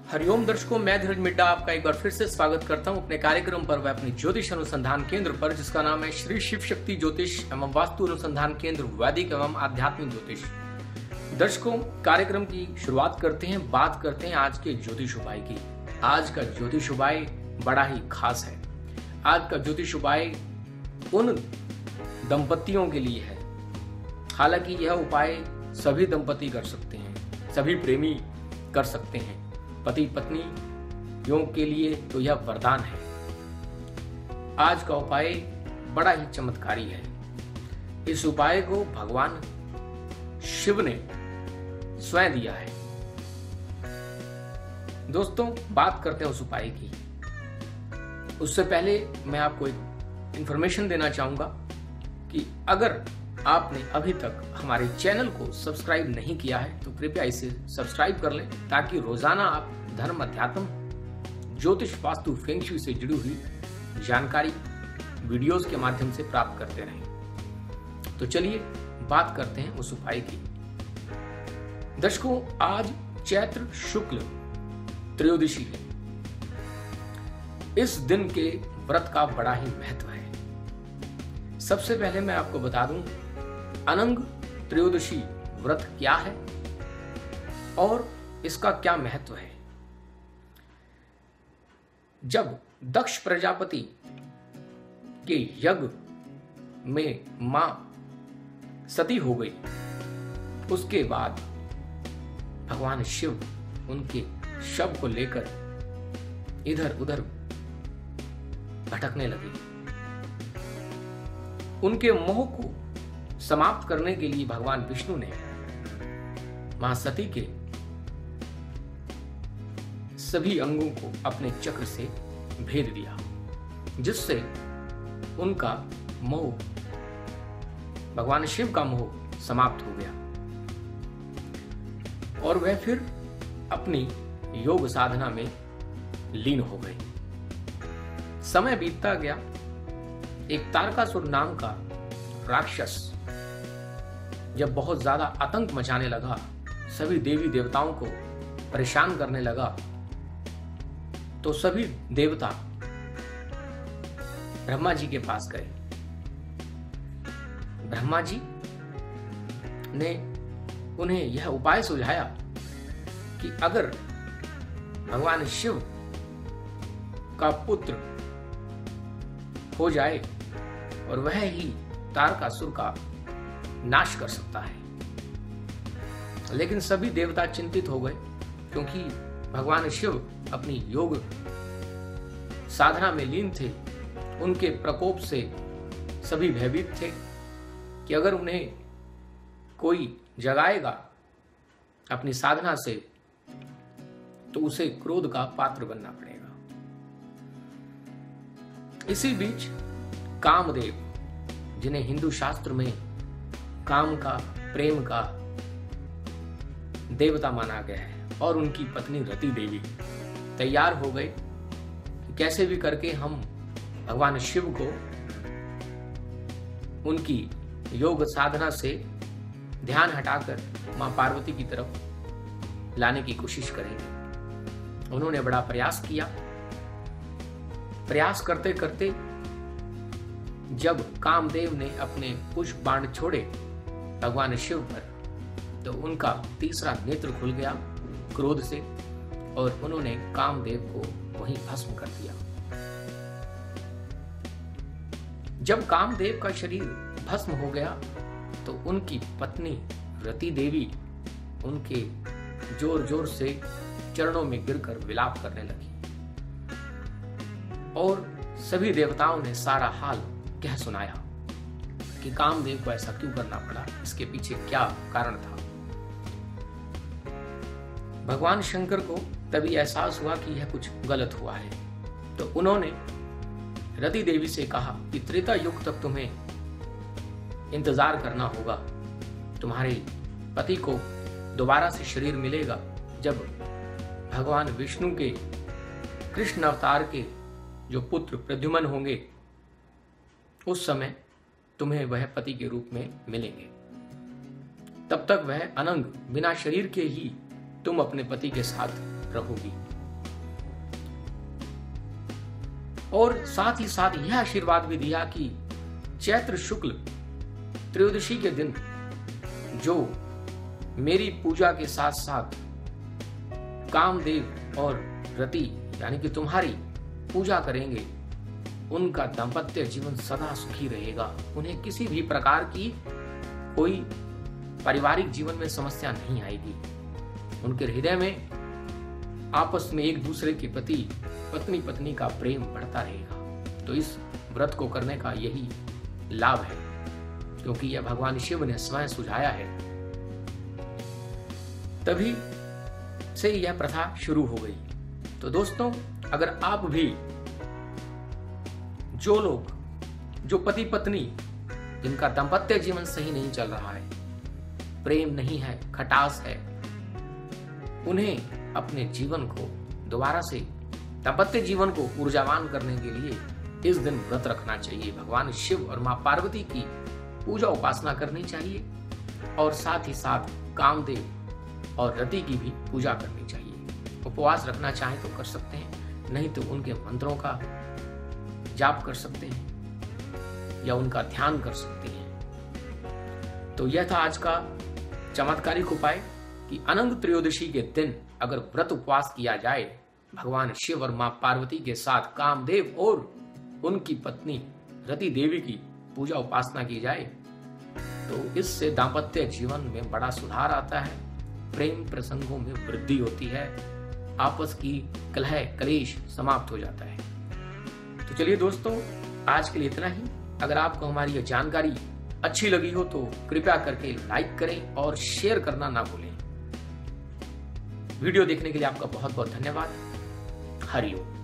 हरिओम दर्शकों, मैं धीरज मिड्डा आपका एक बार फिर से स्वागत करता हूं अपने कार्यक्रम पर व अपनी ज्योतिष अनुसंधान केंद्र पर, जिसका नाम है श्री शिव शक्ति ज्योतिष एवं वास्तु अनुसंधान केंद्र वैदिक एवं आध्यात्मिक ज्योतिष। दर्शकों, कार्यक्रम की शुरुआत करते हैं, बात करते हैं आज के ज्योतिष उपाय की। आज का ज्योतिष उपाय बड़ा ही खास है। आज का ज्योतिष उपाय उन दंपतियों के लिए है। हालांकि यह उपाय सभी दंपति कर सकते हैं, सभी प्रेमी कर सकते हैं। पति पत्नी योग के लिए तो यह वरदान है। आज का उपाय बड़ा ही चमत्कारी है। इस उपाय को भगवान शिव ने स्वयं दिया है। दोस्तों, बात करते हैं उस उपाय की। उससे पहले मैं आपको एक इंफॉर्मेशन देना चाहूंगा कि अगर आपने अभी तक हमारे चैनल को सब्सक्राइब नहीं किया है तो कृपया इसे सब्सक्राइब कर लें, ताकि रोजाना आप धर्म, अध्यात्म, ज्योतिष, वास्तु, फेंग शुई से जुड़ी हुई जानकारी वीडियोस के माध्यम से प्राप्त करते रहें। तो चलिए बात करते हैं उस उपाय की। दर्शकों, आज चैत्र शुक्ल त्रयोदशी है। इस दिन के व्रत का बड़ा ही महत्व है। सबसे पहले मैं आपको बता दूं अनंग त्रयोदशी व्रत क्या है और इसका क्या महत्व है। जब दक्ष प्रजापति के यज्ञ में मां सती हो गई, उसके बाद भगवान शिव उनके शव को लेकर इधर उधर भटकने लगे। उनके मोह को समाप्त करने के लिए भगवान विष्णु ने मां सती के सभी अंगों को अपने चक्र से भेद दिया, जिससे उनका मोह, भगवान शिव का मोह समाप्त हो गया और वह फिर अपनी योग साधना में लीन हो गए। समय बीतता गया। एक तारकासुर नाम का राक्षस जब बहुत ज्यादा आतंक मचाने लगा, सभी देवी देवताओं को परेशान करने लगा, तो सभी देवता ब्रह्मा जी के पास गए। ब्रह्मा जी ने उन्हें यह उपाय सुझाया कि अगर भगवान शिव का पुत्र हो जाए और वह ही तारकासुर का नाश कर सकता है। लेकिन सभी देवता चिंतित हो गए, क्योंकि भगवान शिव अपनी योग साधना में लीन थे। उनके प्रकोप से सभी भयभीत थे कि अगर उन्हें कोई जगाएगा अपनी साधना से तो उसे क्रोध का पात्र बनना पड़ेगा। इसी बीच कामदेव, जिन्हें हिंदू शास्त्र में काम का, प्रेम का देवता माना गया है, और उनकी पत्नी रति देवी तैयार हो गए कि कैसे भी करके हम भगवान शिव को उनकी योग साधना से ध्यान हटाकर मां पार्वती की तरफ लाने की कोशिश करेंगे। उन्होंने बड़ा प्रयास किया। प्रयास करते करते जब कामदेव ने अपने पुष्प बाण छोड़े भगवान शिव पर, तो उनका तीसरा नेत्र खुल गया क्रोध से और उन्होंने कामदेव को वहीं भस्म कर दिया। जब कामदेव का शरीर भस्म हो गया तो उनकी पत्नी रति देवी उनके जोर जोर से चरणों में गिरकर विलाप करने लगी और सभी देवताओं ने सारा हाल कह सुनाया कि कामदेव को ऐसा क्यों करना पड़ा, इसके पीछे क्या कारण था। भगवान शंकर को तभी एहसास हुआ कि यह कुछ गलत हुआ है, तो उन्होंने रति देवी से कहा कि त्रेता युग तक तुम्हें इंतजार करना होगा। तुम्हारे पति को दोबारा से शरीर मिलेगा जब भगवान विष्णु के कृष्ण अवतार के जो पुत्र प्रद्युम्न होंगे, उस समय तुम्हें वह पति के रूप में मिलेंगे। तब तक वह अनंग, बिना शरीर के ही तुम अपने पति के साथ रहोगी। और साथ ही साथ यह आशीर्वाद भी दिया कि चैत्र शुक्ल त्रयोदशी के दिन जो मेरी पूजा के साथ साथ कामदेव और रति यानी कि तुम्हारी पूजा करेंगे, उनका दाम्पत्य जीवन सदा सुखी रहेगा। उन्हें किसी भी प्रकार की कोई पारिवारिक जीवन में समस्या नहीं आएगी। उनके हृदय में आपस में एक दूसरे के प्रति पत्नी पत्नी का प्रेम बढ़ता रहेगा। तो इस व्रत को करने का यही लाभ है, क्योंकि यह भगवान शिव ने स्वयं सुझाया है। तभी से यह प्रथा शुरू हो गई। तो दोस्तों, अगर आप भी जो पति पत्नी जिनका दाम्पत्य जीवन सही नहीं चल रहा है, प्रेम नहीं है, खटास है, उन्हें अपने जीवन को दोबारा से दाम्पत्य जीवन को ऊर्जावान करने के लिए इस दिन व्रत रखना चाहिए। भगवान शिव और मां पार्वती की पूजा उपासना करनी चाहिए और साथ ही साथ कामदेव और रति की भी पूजा करनी चाहिए। उपवास रखना चाहें तो कर सकते हैं, नहीं तो उनके मंत्रों का जाप कर सकते हैं या उनका ध्यान कर सकते हैं। तो यह था आज का चमत्कारिक उपाय कि अनंत त्रयोदशी के दिन अगर व्रत उपवास किया जाए, भगवान शिव और मां पार्वती के साथ कामदेव और उनकी पत्नी रति देवी की पूजा उपासना की जाए, तो इससे दाम्पत्य जीवन में बड़ा सुधार आता है, प्रेम प्रसंगों में वृद्धि होती है, आपस की कलह कलेश समाप्त हो जाता है। तो चलिए दोस्तों, आज के लिए इतना ही। अगर आपको हमारी यह जानकारी अच्छी लगी हो तो कृपया करके लाइक करें और शेयर करना ना भूलें। वीडियो देखने के लिए आपका बहुत बहुत धन्यवाद। हरि ओम।